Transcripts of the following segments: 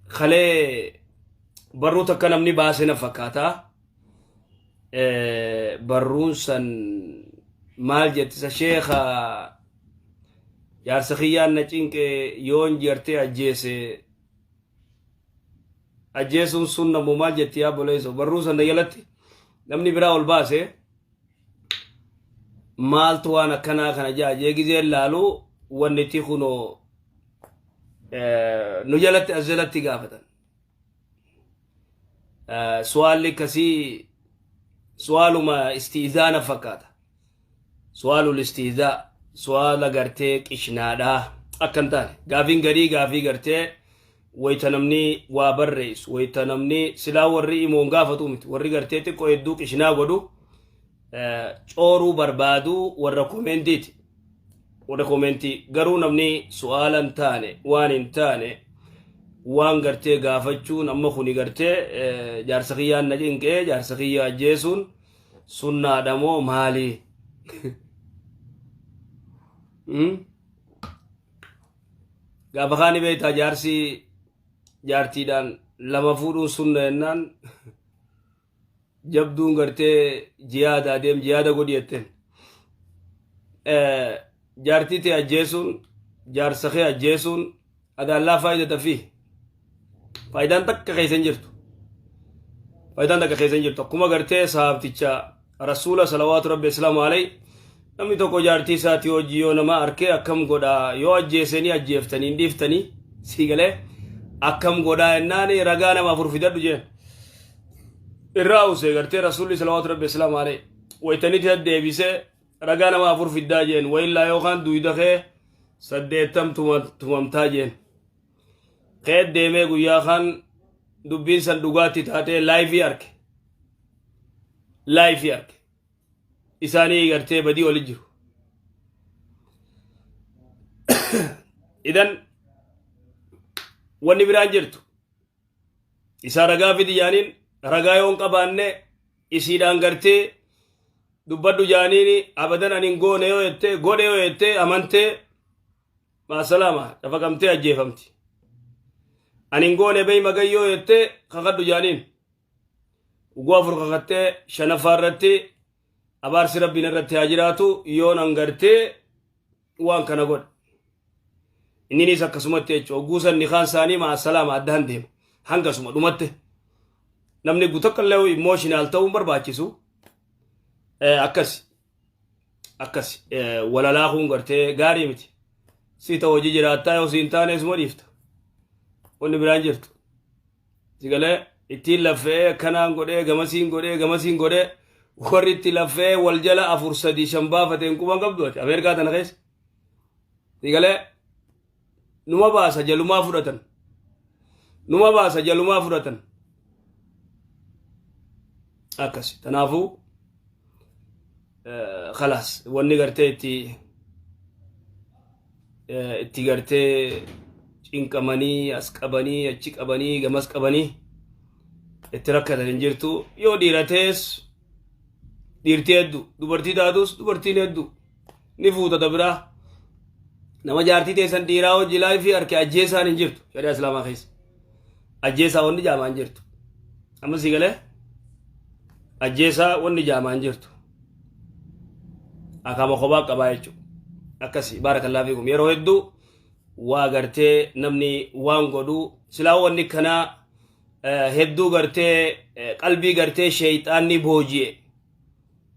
خلي بروتا كنمني باسنا فكاتا برون سن مال جت شيخا يا سخيان نچين ke yon jerte ajjesun sunna mumal jetti ya boleso barru san yalatti namni bira ol baase mal tuwana kana jaaje gize lalu wanniti khuno nu jalatti azalatti gafatan suali kasi sualu ma istizana fakata sualu listiza suala garte qishnada akantane gafin gari gafi garte waytanamni wa barreis waytanamni sila warri imon gafatu mit warri garte te ko eddu qishna godu coru barbadu warra commenti garu namni sualan tane wanin tane wan garte gafachu namma khuni garte jarsakhiyan najinke jarsakhiya jesun sunna damo mali gabakani beta jarsi jartidan lama fudu sunna ennan jabdun garte jihada dem jihada godietten jartite ajesun jar sakhe ajesun ada la faida fi faidan tak kaysen jirtu faidan tak kaysen jirtu kuma garte sahabticha rasul sallallahu rabbi sallallahu alayhi namni tokko jarti saati hojiyo nama arke akkam goda yo ajeseni ajeftani ndiftani sigale akkam goda ennani raga nama furfidadu je irrause garte rasul sallallahu rabbi sallallahu alayhi waytani tadebise raga nama furfidda jen wayla yo khan duidakhe saddetam tumamta jen qed deme guya khan dubbin san dugati tate live yarke isani garte badi olijiru idan wani biran jirtu isa raga fidi janin raga yon qabanne isidan garte dubbadu janini abadan anin gode yo yette amante ma salama tafakamte ajefamti anin gone bey magayo yette khagadu janin ugwafur khagatte shanafarratti abarsi rabbina irratti hajiratu yon angarte wan kana god innini sakkasumatti echo gusan ni khan sani ma salama addan dem hanga suma dumatte namni gutakallew emotional taw barbaachisu akasi wala la khun garte gari miti sita hoji jirata yo sintane ismo difta wonni biran jirtu sigale itilla fe kanan gamasin gode warritti lafe waljala afursadi shamba faten kuban qabdoti amerika tan qes sigale numa baasa jaluma fudatan akasi tanafu khalas wonni garte itti garte cinqamani asqabani achi qabani gamas qabani itti rakkatan jirtu yo dirates dirti eddu dubarti daadus dubarti neddu ni fuuta dabra nama jaarti teessan dhiiraa hojii laayifii harke ajjeesaan hin jirtu shari'a islaamaa keessa ajjeesaa wanni jaamaan jirtu amma si galee ajjeesaa wanni jaamaan jirtu akama kophaa qabaa jechuudha akkasi baarakallaa fiikum yeroo hedduu waa gartee namni waan godhu silaa wanni kanaa hedduu gartee qalbii gartee sheeyxaanni booji'e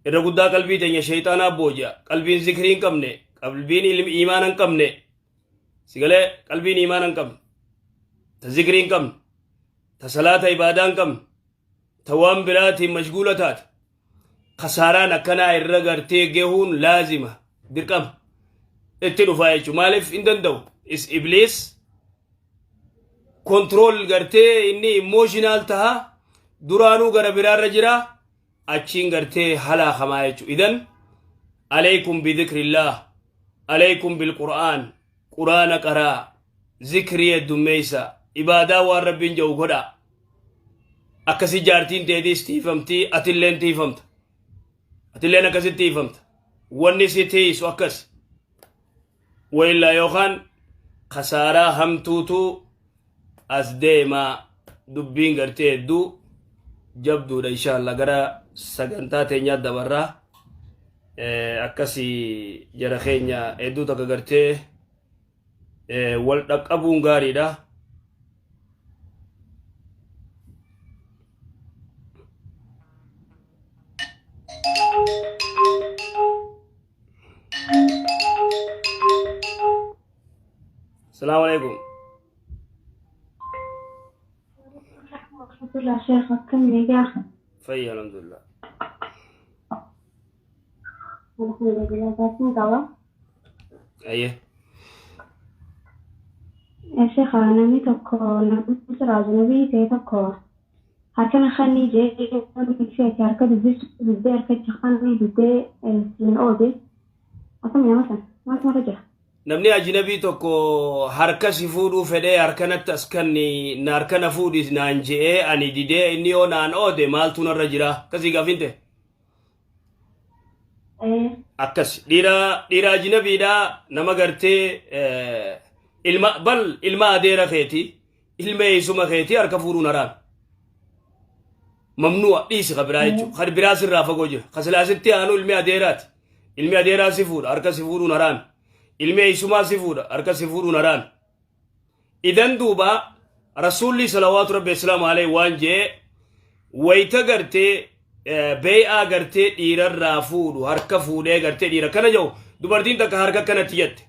irra guddaa qalbii teenya sheeyxaanaa booji'a qalbiin zikrii hin qabne qalbiin iimaana hin qabne sigalee qalbiin iimaana hin qabne ta zikrii hin qabne ta salaata ibaadaa hin qabne ta waan biraatiin mashguula taate khasaaraan akkanaa irra gartee gehuun laazima dirqama itti dhufaa jechuu maaliif hin danda'u is ibliis kontrool gartee inni emotional taha duraanuu gara biraarra jira achiin gartee halaa kamaa jechuu idan alaykum bidhikrillah عليكم بالقرآن قرآن قراء ذكري الدميسة إبادة والربين جو قدا أكسي جارتين تيدي ستيفمتي أتلين تيفمت أتلين أكسي تيفمت ونسي تيس وأكس وإلا يوخان خسارة همتوتو أسديما دبين قرتي دو جبدو إن شاء الله قرا سجنتات يد برا أكسي جرخينيا إدو تكغرتي والدك أبون غاري ده السلام عليكم ورحمة الله شيخ كم يا في الحمد لله الحمد لله باسم دوا أيه يا شيخ أنا ميتك نبص راجنبي تيتك هكذا خلني جاي في هركض الزيت بدي هركض خلني بدي من أودي أسمع مثلا ما اسمع رجع namni ajnabii tokko harka si fuudhuu fedhee harkanatti as kanni na harkana fuudhis naan je'ee ani didee inni yoo naan oode maaltu narra jira akkasii gaafinte akkas dhiira ajnabiidha nama gartee ilma adeera keeti ilma eessuma keeti harka fuudhuun haraam mamnu'a dhiisi ka biraa jechuudha kan biraa sirraa fagoo jira kasilaasitti aanu ilmi adeeraa si fuudha harka si fuudhuun haraam ilmi eessumaa si fuudha harka si fuudhuun haraam idan duuba rasuulli salawaatu rabbi islaamu alayhi waan jee wayita gartee beey'aa gartee dhiirarraa fuudhu harka fuudhee gartee dhiira kana jedhu dubartiin takka harka kanatti jette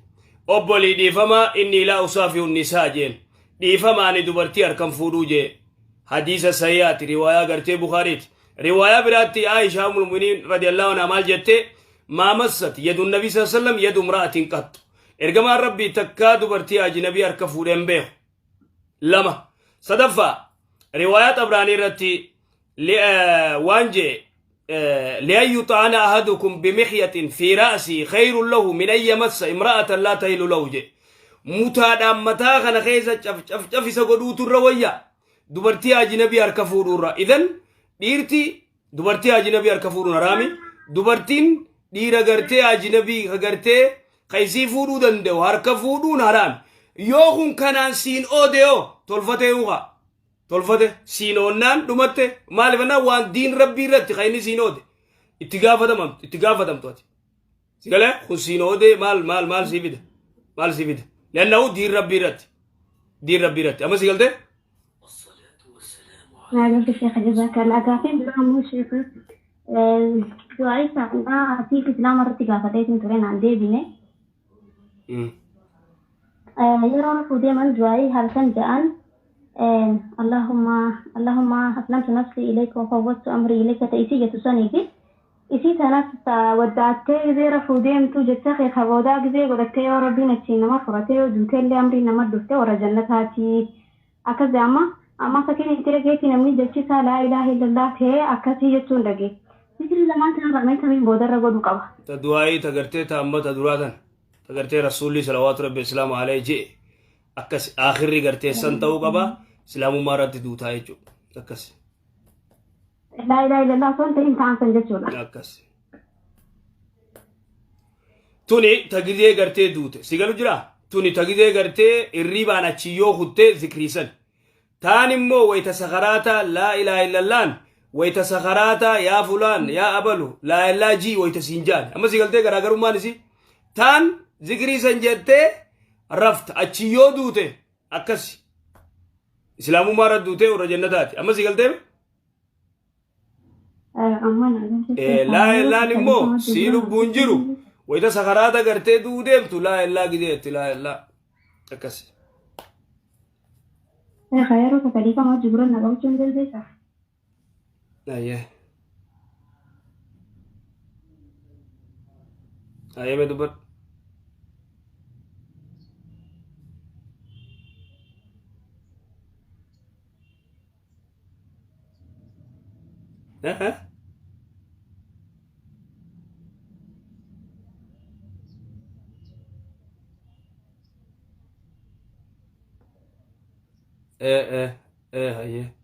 obbolii dhiifamaa inni laa usaafihu nisaa jeen dhiifamaani dubartii harkan fuudhuu jee hadiisa sayyaati riwaayaa gartee bukhaariiti riwaayaa biraatti aishaa ummul mu'miniin radiyallahu anhaa maal jette ما مست يد النبي صلى الله عليه وسلم يد امرأة قط ارجما ربي تكا دبرتي اجنبي اركفودن به لما صدفا روايات ابراني رتي وانجي لأن يطعن أحدكم بمخية في رأسي خير له من أن يمس امرأة لا تهل له جي متادا متاخنا خيزة شف سقدوت الروية دبرتي اجنبي اركفودن اذن ديرتي دبرتي اجنبي اركفودن رامي دبرتين dhiira gartee ajnabii ka gartee qaysii fuudhuu danda'u harka fuudhuun haraam yoo kun kanaan siin oodeo tolfate uqa tolfate siin oonnaan dhumatte maalifannaa waan diin rabbii irratti qayni siin oode itti gaafatamtu ati sigalee kun siin oode maal sii fida lannahu diin rabbii irratti amma sigaltee هذا الشيخ جزاك الله خير برامو شيخ دعائي سعنا في إسلام مرتي قافتي تنترين عن دي بني يرون فودي من دعائي هل كان جاءن اللهم أسلمت نفسي إليك وفوضت أمري إليك تأيسية سنيدي إسي تناس ودعتي زير فودي متو جتاخي خبوداك زي ودكتي يا ربي نتشي نما فرتي ودوتي اللي أمري نما دفتي ورجنتاتي أكذا أما سكين انترقيتي نمني جتشي لا إله إلا الله تي أكذا يجتون لقي ذكر زمان تنا رميت من بودر رجل مقبة تدعي تقرتي تأمة تدراتن تقرتي رسولي صلوات ربي السلام عليه جي أكس آخر قرتي سنتو قبا سلام مارات دوتا يجو أكس لا إله إلا الله سنت إنت عن سنجتولا أكس توني تقدي قرتي دوت سيقلو جرا توني تقدي قرتي الريبان أتشيو خدتي ذكريسن تاني مو ويتسخراتا لا إله إلا الله ويتسخراتا يا فلان يا أبلو لا إلا جي ويتسينجان أما سيقلتي قراقروا ما نسي تان ذكري سنجتي رفت أتشيو دوتي أكسي إسلامو ما رد دوتي ورجنتاتي أما سيقلتي لا إلا نمو سيلو بونجرو ويتسخراتا قرتي دوتي لا إلا قديت لا إلا أكسي خيرك كليفة ما جبرنا نقول جنجل بيسا أيه مدبر ها ايه هي